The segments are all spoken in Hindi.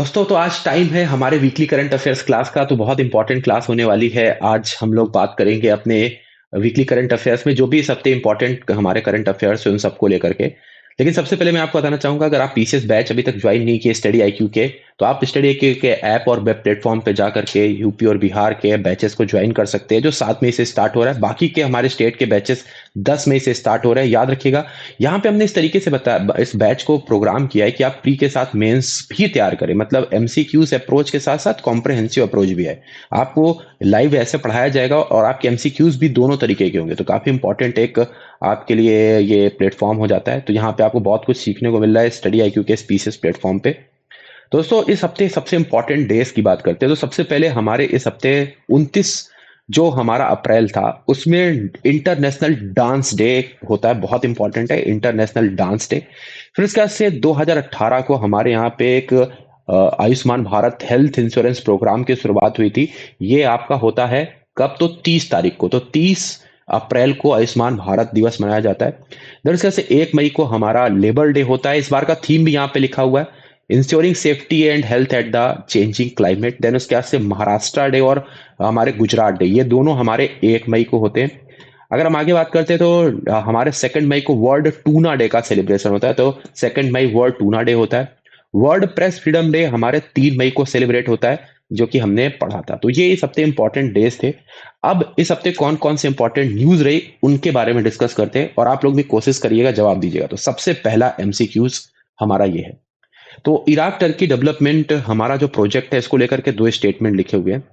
दोस्तों, तो आज टाइम है हमारे वीकली करंट अफेयर्स क्लास का। तो बहुत इंपॉर्टेंट क्लास होने वाली है। आज हम लोग बात करेंगे अपने वीकली करंट अफेयर्स में जो भी इस हफ्ते इंपॉर्टेंट हमारे करंट अफेयर्स हैं उन सबको लेकर के। लेकिन सबसे पहले मैं आपको बताना चाहूंगा, अगर आप पीसीएस बैच अभी तक ज्वाइन नहीं किए स्टडी आईक्यू के, तो आप स्टडी आईक्यू के ऐप और वेब प्लेटफॉर्म पे जा करके यूपी और बिहार के बैचेस को ज्वाइन कर सकते हैं जो 7 मई से स्टार्ट हो रहा है। बाकी के हमारे स्टेट के बैचेस 10 मई से स्टार्ट हो रहे हैं। याद रखिएगा, यहाँ पे हमने इस तरीके से बताया, इस बैच को प्रोग्राम किया है कि आप प्री के साथ मेंस भी तैयार करें। मतलब एमसीक्यूज अप्रोच के साथ साथ कॉम्प्रहेंसिव अप्रोच भी है। आपको लाइव ऐसे पढ़ाया जाएगा और आपके एमसीक्यूज भी दोनों तरीके के होंगे। तो काफी इंपॉर्टेंट एक आपके लिए ये प्लेटफॉर्म हो जाता है। तो यहाँ पे आपको बहुत कुछ सीखने को मिल रहा है स्टडी आईक्यू के स्पीसीएस प्लेटफॉर्म पे। दोस्तों, इस हफ्ते सबसे इंपॉर्टेंट डेज की बात करते हैं। तो सबसे पहले हमारे इस हफ्ते 29 जो हमारा अप्रैल था उसमें इंटरनेशनल डांस डे होता है। बहुत इंपॉर्टेंट है इंटरनेशनल डांस डे। फिर इसके बाद से 2018 को हमारे यहाँ पे एक Ayushman Bharat health insurance programme की शुरुआत हुई थी। ये आपका होता है कब? तो 30 तारीख को। तो 30 अप्रैल को आयुष्मान भारत दिवस मनाया जाता है। दरअसल से 1 मई को हमारा लेबर डे होता है। इस बार का थीम भी यहाँ पे लिखा हुआ है, insuring safety and health at the changing climate. Then उसके बाद से महाराष्ट्र डे और हमारे गुजरात डे, ये दोनों हमारे 1 मई को होते हैं। अगर हम आगे बात करते हैं तो हमारे 2 मई को वर्ल्ड टूना डे का सेलिब्रेशन होता है। तो 2 मई वर्ल्ड टूना डे होता है। वर्ल्ड प्रेस फ्रीडम डे हमारे 3 मई को सेलिब्रेट होता है, जो कि हमने पढ़ा था। तो ये इस हफ्ते इंपॉर्टेंट डेज थे। अब इस हफ्ते कौन कौन से इंपॉर्टेंट न्यूज रही उनके बारे में डिस्कस करते हैं और आप लोग भी कोशिश करिएगा जवाब दीजिएगा। तो सबसे पहला एमसीक्यूज हमारा ये है। तो इराक टर्की डेवलपमेंट हमारा जो प्रोजेक्ट है इसको लेकर के दो स्टेटमेंट लिखे हुए हैं।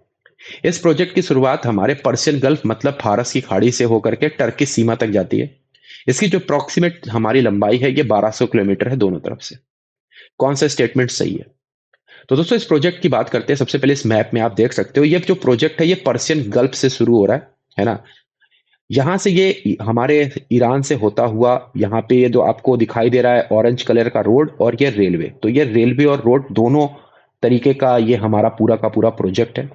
इस प्रोजेक्ट की शुरुआत हमारे पर्शियन गल्फ मतलब फारस की खाड़ी से होकर के टर्की सीमा तक जाती है। इसकी जो अप्रोक्सीमेट हमारी लंबाई है ये 1200 किलोमीटर है दोनों तरफ से। कौन सा स्टेटमेंट सही है? तो दोस्तों, इस प्रोजेक्ट की बात करते हैं। सबसे पहले इस मैप में आप देख सकते हो ये जो प्रोजेक्ट है ये पर्शियन गल्फ से शुरू हो रहा है ना। यहाँ से ये हमारे ईरान से होता हुआ यहाँ पे ये जो आपको दिखाई दे रहा है ऑरेंज कलर का रोड और ये रेलवे, तो ये रेलवे और रोड दोनों तरीके का ये हमारा पूरा का पूरा प्रोजेक्ट है।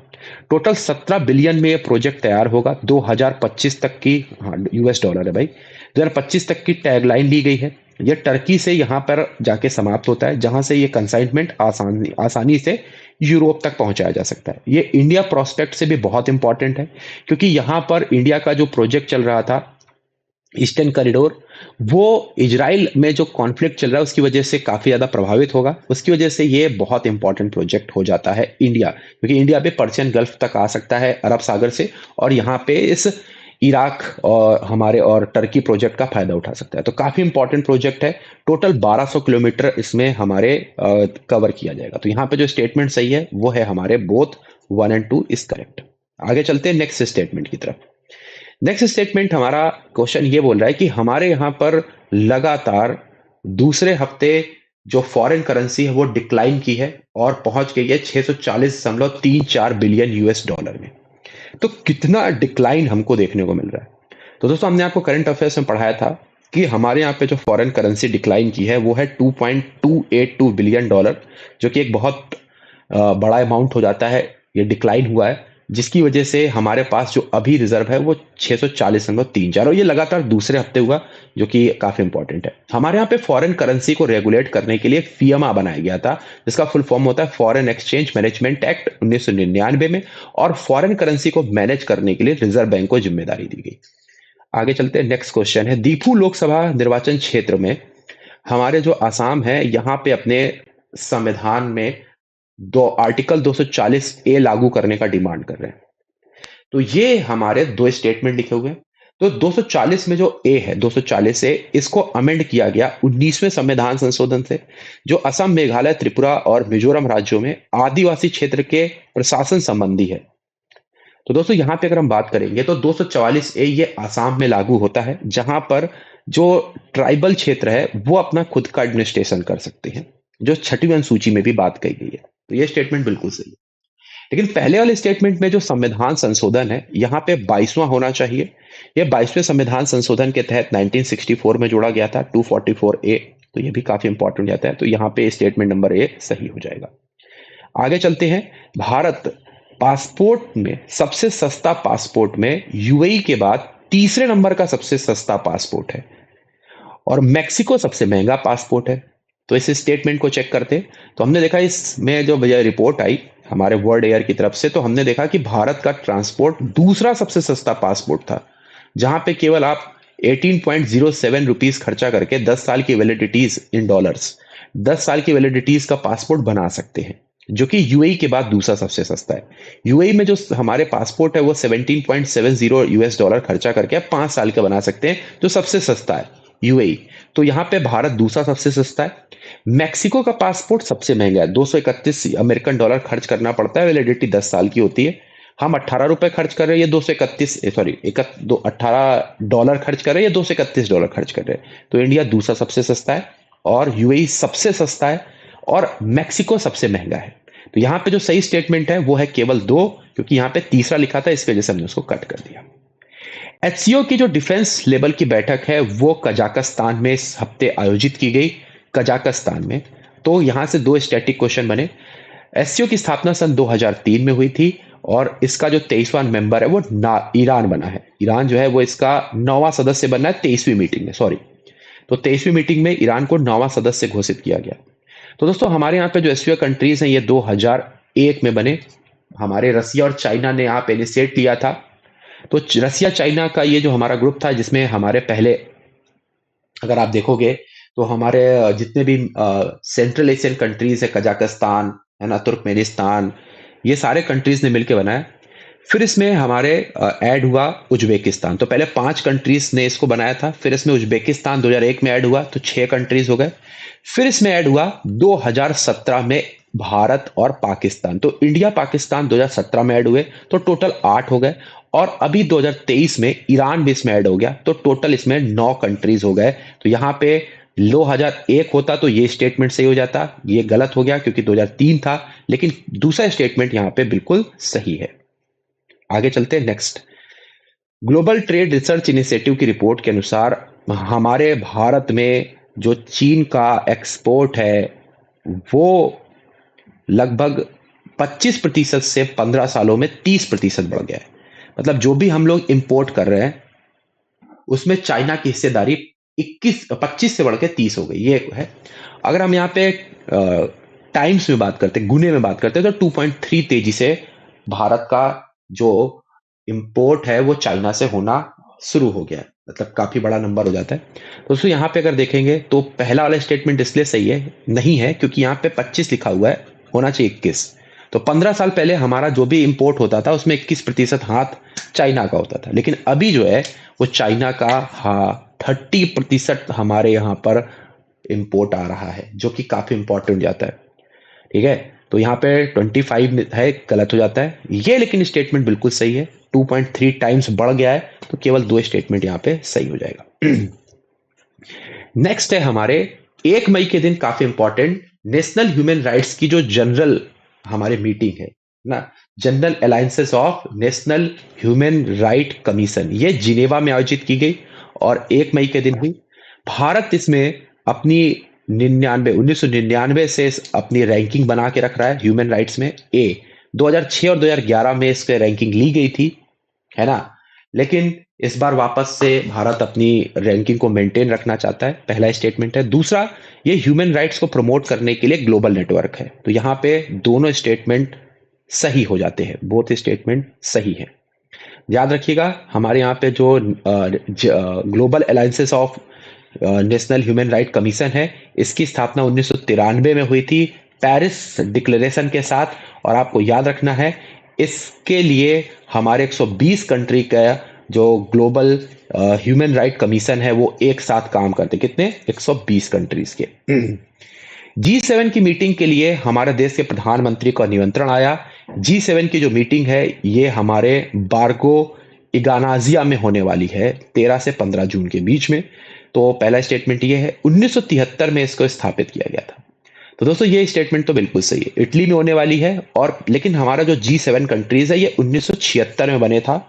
टोटल 17 बिलियन में ये प्रोजेक्ट तैयार होगा 2025 तक की। हाँ, यूएस डॉलर है भाई। 2025 तक की टैगलाइन ली गई है। ये टर्की से यहाँ पर जाके समाप्त होता है, जहां से ये कंसाइनमेंट आसानी आसानी से यूरोप तक पहुंचाया जा सकता है। ये इंडिया प्रोस्पेक्ट से भी बहुत इंपॉर्टेंट है, क्योंकि यहाँ पर इंडिया का जो प्रोजेक्ट चल रहा था ईस्टर्न कॉरिडोर, वो इजराइल में जो कॉन्फ्लिक्ट चल रहा है उसकी वजह से काफी ज्यादा प्रभावित होगा। उसकी वजह से ये बहुत इंपॉर्टेंट प्रोजेक्ट हो जाता है इंडिया, क्योंकि इंडिया भी पर्शियन गल्फ तक आ सकता है अरब सागर से, और यहाँ पे इस इराक और हमारे और टर्की प्रोजेक्ट का फायदा उठा सकता है। तो काफी इंपॉर्टेंट प्रोजेक्ट है। टोटल 1200 किलोमीटर इसमें हमारे कवर किया जाएगा। तो यहाँ पे जो स्टेटमेंट सही है वो है हमारे बोथ 1 और 2 इज करेक्ट। आगे चलते हैं नेक्स्ट स्टेटमेंट की तरफ। नेक्स्ट स्टेटमेंट हमारा क्वेश्चन ये बोल रहा है कि हमारे यहाँ पर लगातार दूसरे हफ्ते जो फॉरेन करेंसी है वो डिक्लाइन की है और पहुंच गई है 640.34 बिलियन यूएस डॉलर में। तो कितना डिक्लाइन हमको देखने को मिल रहा है? तो दोस्तों, हमने आपको करंट अफेयर्स में पढ़ाया था कि हमारे यहाँ पे जो फॉरेन करेंसी डिक्लाइन की है वो है 2.282 बिलियन डॉलर, जो कि एक बहुत बड़ा अमाउंट हो जाता है। ये डिक्लाइन हुआ है, जिसकी वजह से हमारे पास जो अभी रिजर्व है वो 640.34, और ये लगातार दूसरे हफ्ते हुआ, जो कि काफी इंपॉर्टेंट है। हमारे यहाँ पे फॉरेन करेंसी को रेगुलेट करने के लिए फियमा बनाया गया था, जिसका फुल फॉर्म होता है फॉरेन एक्सचेंज मैनेजमेंट एक्ट 1999 में, और फॉरेन करेंसी को मैनेज करने के लिए रिजर्व बैंक को जिम्मेदारी दी गई। आगे चलते हैं। नेक्स्ट क्वेश्चन है, दीफू लोकसभा निर्वाचन क्षेत्र में हमारे जो आसाम है यहाँ पे अपने संविधान में दो आर्टिकल 240 ए लागू करने का डिमांड कर रहे हैं। तो ये हमारे दो स्टेटमेंट लिखे हुए हैं। तो 240 में जो ए है, 240 ए, इसको अमेंड किया गया 19वें संविधान संशोधन से, जो असम, मेघालय, त्रिपुरा और मिजोरम राज्यों में आदिवासी क्षेत्र के प्रशासन संबंधी है। तो दोस्तों, यहां पे अगर हम बात करेंगे तो 244 ए ये आसाम में लागू होता है, जहां पर जो ट्राइबल क्षेत्र है वो अपना खुद का एडमिनिस्ट्रेशन कर सकते हैं, जो छठवीं अनुसूची में भी बात कही गई है। तो ये स्टेटमेंट बिल्कुल सही है। लेकिन पहले वाले स्टेटमेंट में जो संविधान संशोधन है यहाँ पे 22वां होना चाहिए। ये 22वें संविधान संशोधन के तहत 1964 में जोड़ा गया था 244 ए। तो ये भी काफी इंपॉर्टेंट जाता है। तो यहाँ पे स्टेटमेंट नंबर ए सही हो जाएगा। आगे चलते हैं। भारत पासपोर्ट में सबसे सस्ता पासपोर्ट में यूएई के बाद तीसरे नंबर का सबसे सस्ता पासपोर्ट है, और मेक्सिको सबसे महंगा पासपोर्ट है। तो इस स्टेटमेंट को चेक करते, तो हमने देखा इसमें जो भैया रिपोर्ट आई हमारे वर्ल्ड एयर की तरफ से, तो हमने देखा कि भारत का ट्रांसपोर्ट दूसरा सबसे सस्ता पासपोर्ट था, जहां पे केवल आप 18.07 रुपीस खर्चा करके 10 साल की वैलिडिटीज इन डॉलर्स, 10 साल की वैलिडिटीज का पासपोर्ट बना सकते हैं, जो कि यूएई के बाद दूसरा सबसे सस्ता है। यूएई में जो हमारे पासपोर्ट है वो 17.70 यूएस डॉलर खर्चा करके आप 5 साल का बना सकते हैं, जो सबसे सस्ता है यूएई। तो यहाँ पे भारत दूसरा सबसे सस्ता है। मैक्सिको का पासपोर्ट सबसे महंगा है, 231 अमेरिकन डॉलर खर्च करना पड़ता है, वैलिडिटी 10 साल की होती है। हम 18 रुपए खर्च कर रहे हैं, ये 231 सॉरी 18 डॉलर खर्च कर रहे हैं, ये 231 डॉलर खर्च कर रहे हैं। तो इंडिया दूसरा सबसे सस्ता है और यूएई सबसे सस्ता है और मैक्सिको सबसे महंगा है। तो यहाँ पे जो सही स्टेटमेंट है वो है केवल 2, क्योंकि यहाँ पे तीसरा लिखा था, इसकी वजह से हमने उसको कट कर दिया। एचसीओ की जो डिफेंस लेवल की बैठक है वो कजाकिस्तान में इस हफ्ते आयोजित की गई, कजाकिस्तान में। तो यहां से दो स्टैटिक क्वेश्चन बने। एससीओ की स्थापना सन 2003 में हुई थी और इसका जो 23वां मेंबर है वो ईरान बना है। ईरान जो है वो इसका 9वां सदस्य बनना है 23वीं मीटिंग में, सॉरी। तो 23वीं मीटिंग में ईरान को 9वां सदस्य घोषित किया गया। तो दोस्तों हमारे यहाँ पे जो एससीओ कंट्रीज हैं ये 2001 में बने। हमारे रसिया और चाइना ने यहाँ पे इनिशिएट लिया था। तो रसिया चाइना का ये जो हमारा ग्रुप था, जिसमें हमारे पहले अगर आप देखोगे तो हमारे जितने भी सेंट्रल एशियन कंट्रीज है, कजाकिस्तान है ना, तुर्कमेनिस्तान, ये सारे कंट्रीज ने मिलकर बनाया। फिर इसमें हमारे ऐड हुआ उज्बेकिस्तान। तो पहले 5 कंट्रीज ने इसको बनाया था, फिर इसमें उज्बेकिस्तान 2001 में ऐड हुआ तो 6 कंट्रीज हो गए। फिर इसमें ऐड हुआ 2017 में भारत और पाकिस्तान। तो इंडिया पाकिस्तान 2017 में ऐड हुए तो टोटल 8 हो गए। और अभी 2023 में ईरान भी इसमें ऐड हो गया तो टोटल इसमें 9 कंट्रीज हो गए। तो यहाँ पे 2001 होता तो ये स्टेटमेंट सही हो जाता, ये गलत हो गया क्योंकि 2003 था, लेकिन दूसरा स्टेटमेंट यहाँ पे बिल्कुल सही है। आगे चलते हैं next. Global trade research initiative की रिपोर्ट के अनुसार हमारे भारत में जो चीन का एक्सपोर्ट है वो लगभग 25% से 15 सालों में 30% बढ़ गया है। मतलब जो भी हम लोग इंपोर्ट कर रहे हैं उसमें चाइना की हिस्सेदारी 25 से बढ़ के 30 हो गई, ये है। अगर हम यहाँ पे टाइम्स में बात करते हैं, गुने में बात करते हैं, तो 2.3 तेजी से भारत का जो इंपोर्ट है वो चाइना से होना शुरू हो गया है। मतलब काफी बड़ा नंबर हो जाता है। दोस्तों यहाँ पे अगर देखेंगे तो पहला वाला स्टेटमेंट इसलिए सही है नहीं है क्योंकि यहाँ पे 25 लिखा हुआ है, होना चाहिए 21। तो 15 साल पहले हमारा जो भी इंपोर्ट होता था उसमें 21% हाथ चाइना का होता था, लेकिन अभी जो है वो चाइना का 30% हमारे यहाँ पर इंपोर्ट आ रहा है, जो कि काफी इंपॉर्टेंट हो जाता है। ठीक है, तो यहाँ पे 25 है, गलत हो जाता है ये, लेकिन स्टेटमेंट बिल्कुल सही है। 2.3 टाइम्स बढ़ गया है, तो केवल 2 स्टेटमेंट यहाँ पे सही हो जाएगा। नेक्स्ट है हमारे 1 मई के दिन काफी इंपॉर्टेंट नेशनल ह्यूमन राइट्स की जो जनरल हमारे मीटिंग है ना, general alliances of national human right commission, ये जिनेवा में आयोजित की गई और 1 मई के दिन हुई। भारत इसमें अपनी 1999 से अपनी रैंकिंग बना के रख रहा है ह्यूमन राइट्स में। 2006 और 2011 में इसके रैंकिंग ली गई थी, है ना, लेकिन इस बार वापस से भारत अपनी रैंकिंग को मेंटेन रखना चाहता है, पहला स्टेटमेंट है। दूसरा, ये ह्यूमन राइट्स को प्रमोट करने के लिए ग्लोबल नेटवर्क है। तो यहाँ पे दोनों स्टेटमेंट सही हो जाते हैं, बोथ स्टेटमेंट सही है। याद रखिएगा हमारे यहाँ पे जो global alliances of national human right commission है, इसकी स्थापना 1993 में हुई थी पेरिस डिक्लेरेशन के साथ। और आपको याद रखना है इसके लिए हमारे 120 कंट्री का जो ग्लोबल ह्यूमन राइट कमीशन है वो एक साथ काम करते, कितने, 120 कंट्रीज के। G7 की मीटिंग के लिए हमारे देश के प्रधानमंत्री का निमंत्रण आया। G7 की जो मीटिंग है ये हमारे बार्गो इगानाजिया में होने वाली है 13 से 15 जून के बीच में। तो पहला स्टेटमेंट ये है, 1973 में इसको स्थापित किया गया था। तो दोस्तों ये स्टेटमेंट तो बिल्कुल सही है, इटली में होने वाली है। और लेकिन हमारा जो G7 कंट्रीज है ये 1976 में बने था।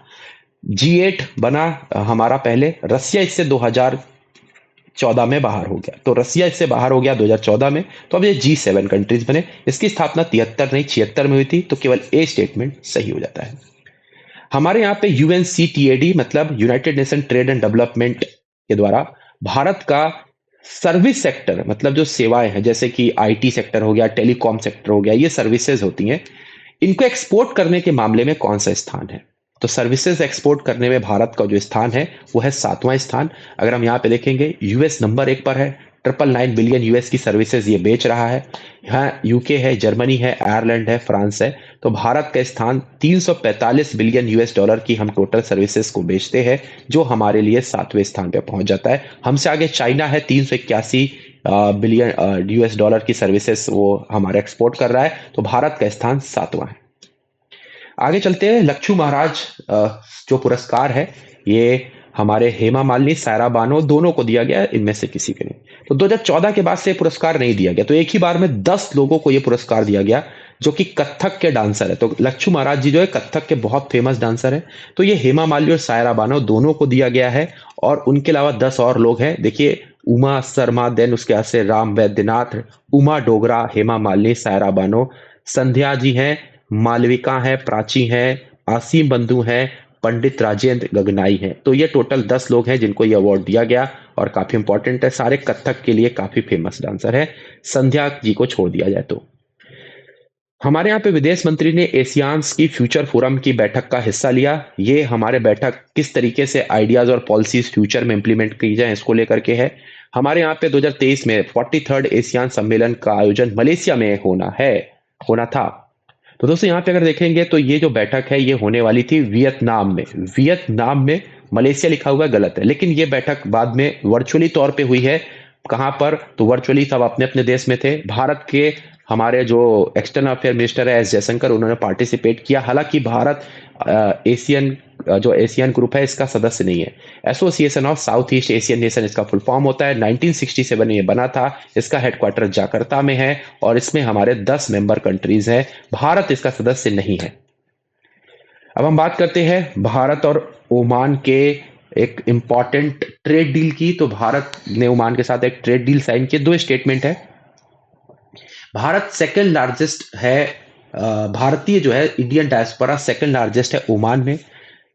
G8 बना हमारा पहले, रसिया इससे 2014 में बाहर हो गया। तो रसिया इससे बाहर हो गया 2014 में, तो अब ये G7 कंट्रीज बने। इसकी स्थापना 73 नहीं 76 में हुई थी, तो केवल ए स्टेटमेंट सही हो जाता है। हमारे यहाँ पे UNCTAD मतलब United nation trade and development के द्वारा भारत का सर्विस सेक्टर मतलब जो सेवाएं हैं, जैसे कि आईटी सेक्टर हो गया, टेलीकॉम सेक्टर हो गया, ये सर्विसेज होती हैं, इनको एक्सपोर्ट करने के मामले में कौन सा स्थान है? तो सर्विसेज एक्सपोर्ट करने में भारत का जो स्थान है वो है 7वां स्थान। अगर हम यहाँ पे देखेंगे, यूएस नंबर 1 पर है, 999 बिलियन यूएस की सर्विसेज ये बेच रहा है। यहाँ यूके है, जर्मनी है, आयरलैंड है, फ्रांस है। तो भारत का स्थान 345 बिलियन यूएस डॉलर की हम टोटल सर्विसेज को बेचते हैं, जो हमारे लिए 7वें स्थान पे पहुंच जाता है। हमसे आगे चाइना है, 381 बिलियन यूएस डॉलर की सर्विसेज वो हमारे एक्सपोर्ट कर रहा है। तो भारत का स्थान 7वां है। आगे चलते हैं। लक्ष्मी महाराज जो पुरस्कार है, ये हमारे हेमा मालिनी, सायरा बानो दोनों को दिया गया, इनमें से किसी के नहीं। तो 2014 के बाद से ये पुरस्कार नहीं दिया गया, तो एक ही बार में 10 लोगों को ये पुरस्कार दिया गया जो कि कथक के डांसर है। तो लक्ष्मी महाराज जी जो है कथक के बहुत फेमस डांसर है। तो ये हेमा मालिनी और सायरा बानो दोनों को दिया गया है, और उनके अलावा 10 और लोग हैं। देखिए, उमा शर्मा, देन उसके बाद से राम वैद्यनाथ, उमा डोगरा, हेमा मालिनी, सायरा बानो, संध्या जी हैं, मालविका है, प्राची है, आसिम बंधु है, पंडित राजेंद्र गगनाई है। तो ये टोटल 10 लोग हैं जिनको ये अवार्ड दिया गया, और काफी इंपॉर्टेंट है, सारे कथक के लिए काफी फेमस डांसर है, संध्या जी को छोड़ दिया जाए तो। हमारे यहाँ पे विदेश मंत्री ने एशियान्स की फ्यूचर फोरम की बैठक का हिस्सा लिया। ये हमारे बैठक किस तरीके से आइडियाज और पॉलिसीज फ्यूचर में इंप्लीमेंट की जाए इसको लेकर के है। हमारे यहाँ पे 2023 में 43rd एशियान सम्मेलन का आयोजन मलेशिया में होना था। तो दोस्तों यहाँ पे अगर देखेंगे तो ये जो बैठक है ये होने वाली थी वियतनाम में मलेशिया लिखा हुआ गलत है, लेकिन ये बैठक बाद में वर्चुअली तौर पे हुई है। कहाँ पर? तो वर्चुअली सब अपने अपने देश में थे। भारत के हमारे जो एक्सटर्नल अफेयर मिनिस्टर है, एस जयशंकर, उन्होंने पार्टिसिपेट किया। हालांकि भारत जो एशियन ग्रुप है इसका सदस्य नहीं है। Association of south east Asian nation इसका फुल फॉर्म होता है। 1967 में ये बना था। इसका हेडक्वार्टर जकार्ता में है, और इसमें हमारे 10 मेंबर कंट्रीज हैं। भारत इसका सदस्य नहीं है। अब हम बात करते हैं भारत और ओमान के एक इंपॉर्टेंट ट्रेड डील की। तो भारत ने ओमान के साथ एक ट्रेड डील साइन की। 2 स्टेटमेंट है। भारत सेकंड लार्जेस्ट है, भारतीय जो है इंडियन डायस्पोरा सेकंड लार्जेस्ट है ओमान में।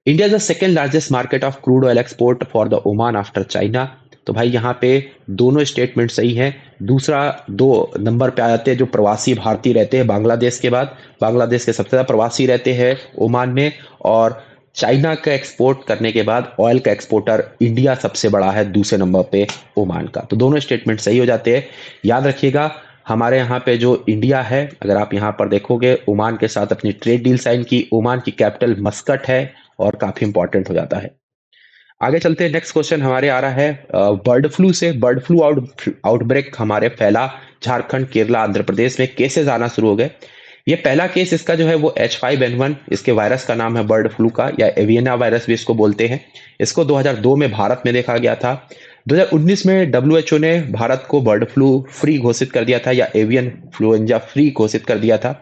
India is the second largest market of crude oil export for the Oman after China. तो भाई यहाँ पे दोनों स्टेटमेंट सही है। दूसरा 2 नंबर पे आ जाते हैं जो प्रवासी भारतीय रहते हैं बांग्लादेश के बाद। बांग्लादेश के सबसे ज्यादा प्रवासी रहते हैं ओमान में, और चाइना का एक्सपोर्ट करने के बाद ऑयल का एक्सपोर्टर इंडिया सबसे बड़ा है, दूसरे नंबर पे ओमान का। तो दोनों स्टेटमेंट सही हो जाते हैं। याद रखिएगा, हमारे यहाँ पे जो इंडिया है, अगर आप यहाँ पर देखोगे, ओमान के साथ अपनी ट्रेड डील साइन की। ओमान की कैपिटल मस्कट है, और काफी इंपॉर्टेंट हो जाता है। आगे चलते हैं। नेक्स्ट क्वेश्चन हमारे आ रहा है बर्ड फ्लू से। बर्ड फ्लू आउटब्रेक हमारे फैला झारखंड, केरला, आंध्र प्रदेश में केसेस आना शुरू हो गए। ये पहला केस इसका जो है वो H5N1, इसके वायरस का नाम है बर्ड फ्लू का, या एवियना वायरस भी इसको बोलते हैं। इसको 2002 में भारत में देखा गया था। 2019 में WHO ने भारत को बर्ड फ्लू फ्री घोषित कर दिया था, या एवियन फ्लुएंजा फ्री घोषित कर दिया था।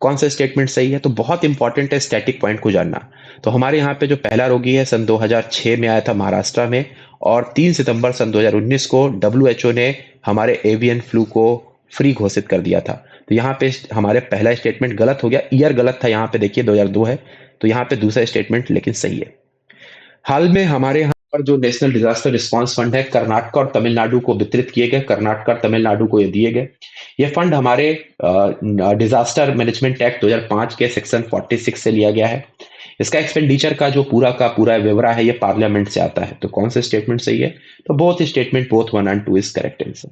कौन सा स्टेटमेंट सही है? तो बहुत इंपॉर्टेंट है स्टैटिक पॉइंट को जानना। तो हमारे यहाँ पे जो पहला रोगी है सन 2006 में आया था महाराष्ट्र में, और 3 सितंबर सन 2019 को WHO ने हमारे एवियन फ्लू को फ्री घोषित कर दिया था। तो यहाँ पे हमारे पहला स्टेटमेंट गलत हो गया, ईयर गलत था। यहाँ पे देखिए 2002 है, तो यहाँ पे दूसरा स्टेटमेंट लेकिन सही है। हाल में हमारे यहाँ पर जो नेशनल डिजास्टर रिस्पांस फंड है, कर्नाटक और तमिलनाडु को वितरित किए गए। कर्नाटक और तमिलनाडु को ये दिए गए। ये फंड हमारे डिजास्टर मैनेजमेंट एक्ट 2005 के सेक्शन 46 से लिया गया है। इसका एक्सपेंडिचर का पूरा ब्यौरा है, ये पार्लियामेंट से आता है। तो कौन सा स्टेटमेंट सही है? तो both statement, both 1 and 2 is correct answer.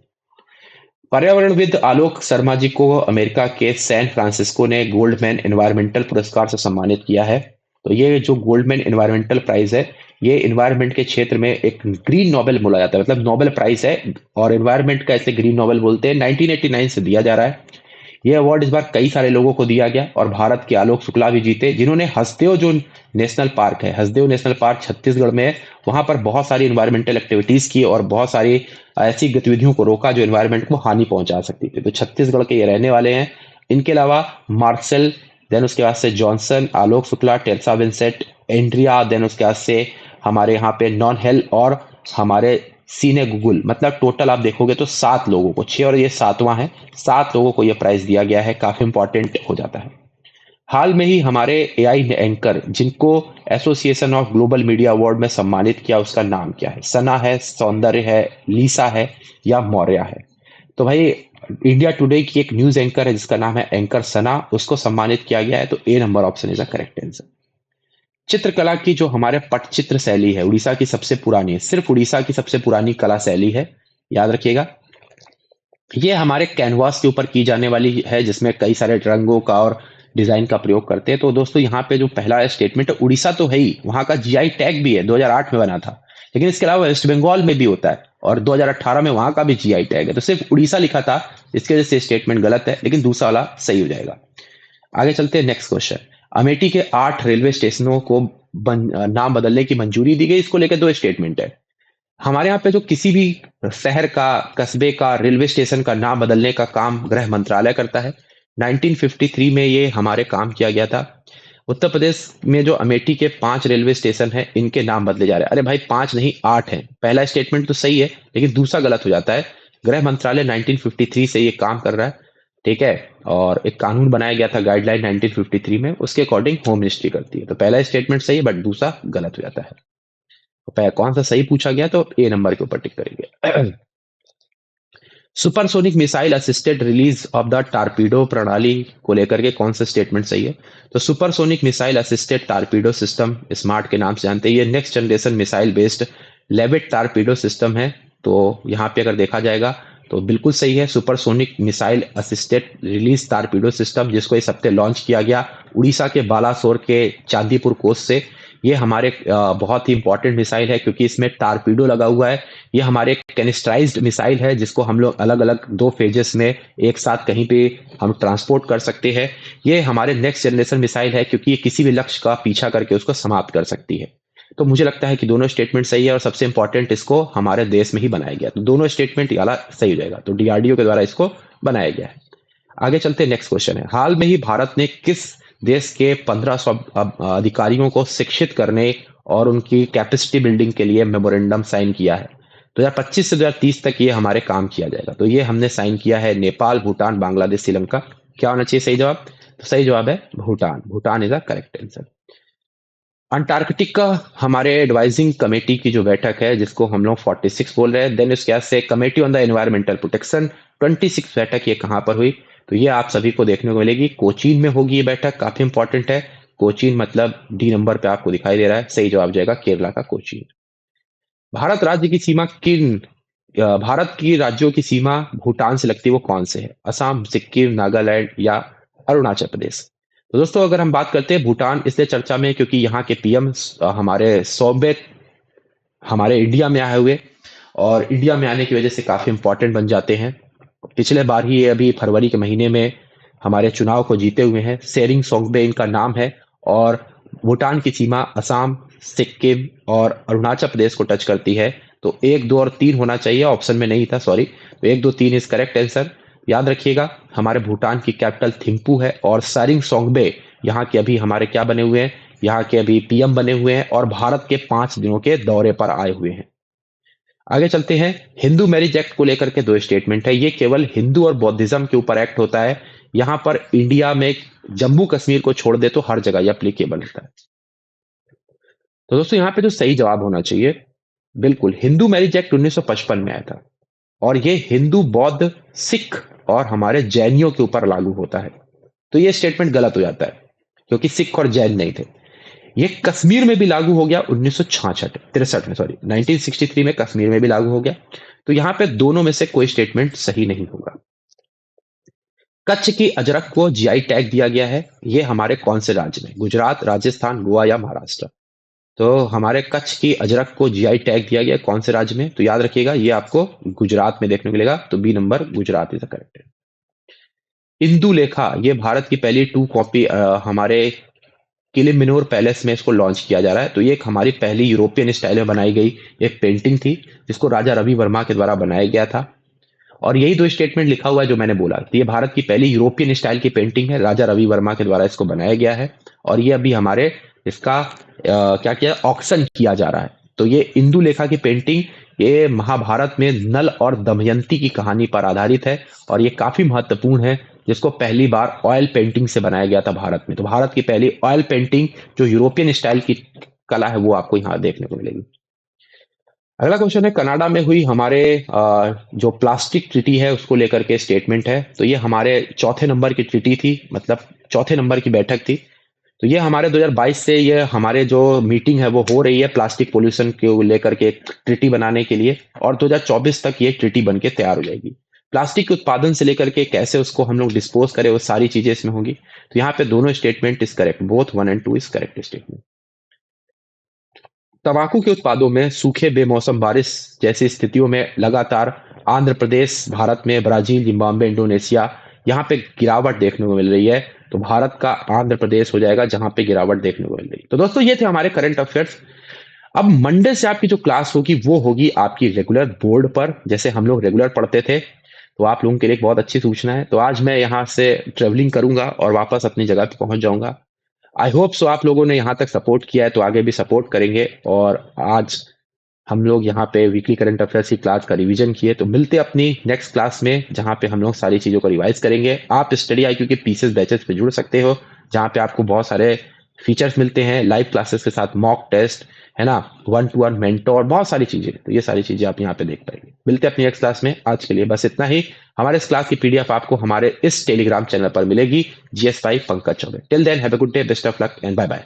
पर्यावरणविद आलोक शर्मा जी को अमेरिका के सैन फ्रांसिस्को ने गोल्डमैन एनवायरमेंटल पुरस्कार से सम्मानित किया है। तो ये जो गोल्डमैन एनवायरमेंटल प्राइज है, ये एनवायरमेंट के क्षेत्र में एक ग्रीन नोबेल बोला जाता है, मतलब नोबेल प्राइज है, और एनवायरमेंट का ऐसे ग्रीन नोबेल बोलते हैं। 1989 से दिया जा रहा है। ये अवार्ड इस बार कई सारे लोगों को दिया गया, और भारत के आलोक शुक्ला भी जीते, जिन्होंने हसदेव जो नेशनल पार्क है, हसदेव नेशनल पार्क छत्तीसगढ़ में है, वहां पर बहुत सारी इन्वायरमेंटल एक्टिविटीज की और बहुत सारी ऐसी गतिविधियों को रोका जो इन्वायरमेंट को हानि पहुंचा सकती थी। तो छत्तीसगढ़ के ये रहने वाले हैं। इनके अलावा मार्शल, देन उसके बाद से Johnson, Alok Shukla, टेल्सा Vincent, Andrea, then उसके बाद से हमारे यहाँ पे नॉन हेल, और हमारे सीने गुगुल। मतलब टोटल आप देखोगे तो 7 लोगों को, 6 और ये 7वां है, 7 लोगों को ये प्राइज दिया गया है। काफी इंपॉर्टेंट हो जाता है। हाल में ही हमारे एआई एंकर जिनको association of global media award में सम्मानित किया, उसका नाम क्या है? सना है, सौंदर्य है, लीसा है या मौर्य है? तो भाई इंडिया टुडे की एक न्यूज एंकर है जिसका नाम है एंकर सना, उसको सम्मानित किया गया है, तो A number option is the correct answer. चित्रकला की जो हमारे पटचित्र शैली है उड़ीसा की सबसे पुरानी है, सिर्फ उड़ीसा की सबसे पुरानी कला शैली है, याद रखिएगा। ये हमारे कैनवास के ऊपर की जाने वाली है जिसमें कई सारे रंगों का और डिजाइन का प्रयोग करते हैं। तो दोस्तों यहाँ पे जो पहला स्टेटमेंट है, उड़ीसा तो है ही, वहां का जीआई टैग भी है, 2008 में बना था। लेकिन इसके अलावा वेस्ट बंगाल में भी होता है और 2018 में वहां का भी जीआई टैग है। तो सिर्फ उड़ीसा लिखा था, इसकी वजह से स्टेटमेंट गलत है, लेकिन दूसरा वाला सही हो जाएगा। आगे चलते हैं नेक्स्ट क्वेश्चन। अमेठी के 8 रेलवे स्टेशनों को नाम बदलने की मंजूरी दी गई, इसको लेकर दो स्टेटमेंट है। हमारे यहाँ पे जो किसी भी शहर का, कस्बे का, रेलवे स्टेशन का नाम बदलने का काम गृह मंत्रालय करता है। 1953 में ये हमारे काम किया गया था। उत्तर प्रदेश में जो अमेठी के 5 रेलवे स्टेशन हैं, इनके नाम बदले जा रहे हैं। अरे भाई 5 नहीं 8 हैं। पहला स्टेटमेंट तो सही है लेकिन दूसरा गलत हो जाता है। गृह मंत्रालय 1953 से ये काम कर रहा है, ठीक है। और एक कानून बनाया गया था, गाइडलाइन 1953 में, उसके अकॉर्डिंग होम मिनिस्ट्री करती है। तो पहला स्टेटमेंट सही है बट दूसरा गलत हो जाता है। तो कौन सा सही पूछा गया, तो ए नंबर के ऊपर टिक करेंगे। Supersonic missile assisted release of the torpedo प्रणाली को लेकर के कौन सा स्टेटमेंट सही है? तो supersonic missile assisted torpedo system, smart के नाम से जानते हैं, ये नेक्स्ट जनरेशन मिसाइल बेस्ड लेविट टारपीडो सिस्टम है। तो यहाँ पे अगर देखा जाएगा तो बिल्कुल सही है, supersonic missile assisted release torpedo system, जिसको इस हफ्ते लॉन्च किया गया उड़ीसा के बालासोर के चांदीपुर कोस्ट से। ये हमारे बहुत ही इंपॉर्टेंट मिसाइल है क्योंकि इसमें टारपीडो लगा हुआ है। ये हमारे कैनिस्ट्राइज्ड मिसाइल है जिसको हम लोग अलग अलग 2 फेजेस में एक साथ कहीं पे हम ट्रांसपोर्ट कर सकते हैं। ये हमारे नेक्स्ट जनरेशन मिसाइल है क्योंकि ये किसी भी लक्ष्य का पीछा करके उसको समाप्त कर सकती है। तो मुझे लगता है कि दोनों स्टेटमेंट सही है और सबसे इंपॉर्टेंट, इसको हमारे देश में ही बनाया गया। तो दोनों स्टेटमेंट वाला सही हो जाएगा। तो डीआरडीओ के द्वारा इसको बनाया गया है। आगे चलते नेक्स्ट क्वेश्चन है। हाल में ही भारत ने किस देश के 1500 अधिकारियों को शिक्षित करने और उनकी कैपेसिटी बिल्डिंग के लिए मेमोरेंडम साइन किया है? 2025 से 2030 तक ये हमारे काम किया जाएगा। तो ये हमने साइन किया है नेपाल, भूटान, बांग्लादेश, श्रीलंका। क्या होना चाहिए सही जवाब? तो सही जवाब है Bhutan. Bhutan is the correct answer. Antarctica हमारे एडवाइजिंग कमेटी की जो बैठक है जिसको हम लोग 46 बोल रहे हैं, देन उसके बाद से committee on the environmental protection 26 बैठक, ये कहाँ पर हुई? तो ये आप सभी को देखने को मिलेगी, कोचीन में होगी ये बैठक, काफी इंपॉर्टेंट है। कोचीन मतलब डी नंबर पे आपको दिखाई दे रहा है, सही जवाब जाएगा केरला का कोचीन। भारत राज्य की सीमा भारत की राज्यों की सीमा भूटान से लगती है, वो कौन से है? असम, सिक्किम, नागालैंड या अरुणाचल प्रदेश? तो दोस्तों अगर हम बात करते हैं भूटान, इसलिए चर्चा में क्योंकि यहाँ के पीएम हमारे सोबे हमारे इंडिया में आए हुए, और इंडिया में आने की वजह से काफी इंपॉर्टेंट बन जाते हैं। पिछले बार ही अभी फरवरी के महीने में हमारे चुनाव को जीते हुए हैं। सेरिंग सोंगबे इनका नाम है और भूटान की सीमा असम, सिक्किम और अरुणाचल प्रदेश को टच करती है। तो 1, 2 और 3 होना चाहिए, ऑप्शन में नहीं था, सॉरी। तो 1, 2, 3 इज करेक्ट आंसर। याद रखिएगा हमारे भूटान की कैपिटल थिम्पू है और सेरिंग सोंगबे यहाँ के अभी हमारे क्या बने हुए हैं, यहाँ के अभी पीएम बने हुए हैं और भारत के 5 दिनों के दौरे पर आए हुए हैं। आगे चलते हैं। हिंदू मैरिज एक्ट को लेकर के 2 स्टेटमेंट है। ये केवल हिंदू और बौद्धिज्म के ऊपर एक्ट होता है। यहां पर इंडिया में जम्मू कश्मीर को छोड़ दे तो हर जगह ये एप्लीकेबल होता है। तो दोस्तों यहाँ पे जो सही जवाब होना चाहिए, बिल्कुल हिंदू मैरिज एक्ट 1955 में आया था और ये हिंदू, बौद्ध, सिख और हमारे जैनियों के ऊपर लागू होता है। तो ये स्टेटमेंट गलत हो जाता है क्योंकि सिख और जैन नहीं थे। ये कश्मीर में भी लागू हो गया 1963 में, सॉरी 1963 में कश्मीर में भी लागू हो गया। तो यहां पे दोनों में से कोई स्टेटमेंट सही नहीं होगा। कच्छ की अजरक को जीआई टैग दिया गया है, ये हमारे कौन से राज्य में? गुजरात, राजस्थान, गोवा या महाराष्ट्र? तो हमारे कच्छ की अजरक को जीआई टैग दिया गया कौन से राज्य में? तो याद रखिएगा ये आपको गुजरात में देखने को मिलेगा। तो B number Gujarat is correct है। इंदु लेखा ये भारत की पहली 2 कॉपी हमारे किलिमिनोर पैलेस में इसको लॉन्च किया जा रहा है। तो ये एक हमारी पहली यूरोपियन स्टाइल में बनाई गई एक पेंटिंग थी जिसको राजा रवि वर्मा के द्वारा बनाया गया था। और यही 2 स्टेटमेंट लिखा हुआ है जो मैंने बोला। तो ये भारत की पहली यूरोपियन स्टाइल की पेंटिंग है, राजा रवि वर्मा के द्वारा इसको बनाया गया है और ये अभी हमारे इसका क्या किया, ऑक्शन किया जा रहा है। तो ये इंदु लेखा की पेंटिंग ये महाभारत में नल और दमयंती की कहानी पर आधारित है और ये काफी महत्वपूर्ण है जिसको पहली बार ऑयल पेंटिंग से बनाया गया था भारत में। तो भारत की पहली ऑयल पेंटिंग जो यूरोपियन स्टाइल की कला है वो आपको यहाँ देखने को मिलेगी। अगला क्वेश्चन है, कनाडा में हुई हमारे जो प्लास्टिक ट्रीटी है उसको लेकर के स्टेटमेंट है। तो ये हमारे चौथे नंबर की ट्रीटी थी, मतलब चौथे नंबर की बैठक थी। तो ये हमारे 2022 से ये हमारे जो मीटिंग है वो हो रही है प्लास्टिक पोल्यूशन को लेकर के एक ट्रीटी बनाने के लिए, और 2024 तक ये ट्रीटी बन के तैयार हो जाएगी। प्लास्टिक के उत्पादन से लेकर के कैसे उसको हम लोग डिस्पोज करें वो सारी चीजें इसमें होंगी। तो यहाँ पे दोनों statement is correct, both 1 and 2 is correct statement. तंबाकू के उत्पादों में सूखे बेमौसम बारिश जैसी स्थितियों में लगातार आंध्र प्रदेश, भारत में ब्राजील, जिम्बाब्वे, इंडोनेशिया, यहाँ पे गिरावट देखने को मिल रही है। तो भारत का आंध्र प्रदेश हो जाएगा जहां पे गिरावट देखने को मिल रही है। तो दोस्तों ये थे हमारे करंट अफेयर्स। अब मंडे से आपकी जो क्लास होगी वो होगी आपकी रेगुलर बोर्ड पर, जैसे हम लोग रेगुलर पढ़ते थे। तो आप लोगों के लिए एक बहुत अच्छी सूचना है। तो आज मैं यहाँ से ट्रेवलिंग करूंगा और वापस अपनी जगह पे पहुंच जाऊंगा। आई होप सो आप लोगों ने यहाँ तक सपोर्ट किया है तो आगे भी सपोर्ट करेंगे। और आज हम लोग यहाँ पे वीकली करंट अफेयर्स की क्लास का रिवीजन किए। तो मिलते हैं अपनी नेक्स्ट क्लास में जहाँ पे हम लोग सारी चीज़ों को रिवाइज करेंगे। आप स्टडी IQ के पीसेस बैचेस पे जुड़ सकते हो, जहाँ पे आपको बहुत सारे फीचर्स मिलते हैं, लाइव क्लासेस के साथ मॉक टेस्ट, है ना, 1-to-1 मेंटोर, बहुत सारी चीज़ें। तो ये सारी चीज़ें आप यहाँ पे देख पाएंगे। मिलते हैं अपनी नेक्स्ट क्लास में। आज के लिए बस इतना ही। हमारे इस क्लास की PDF आपको हमारे इस टेलीग्राम चैनल पर मिलेगी, GS5 Pankaj Chaubey. Till then have a good day, best of luck and bye bye.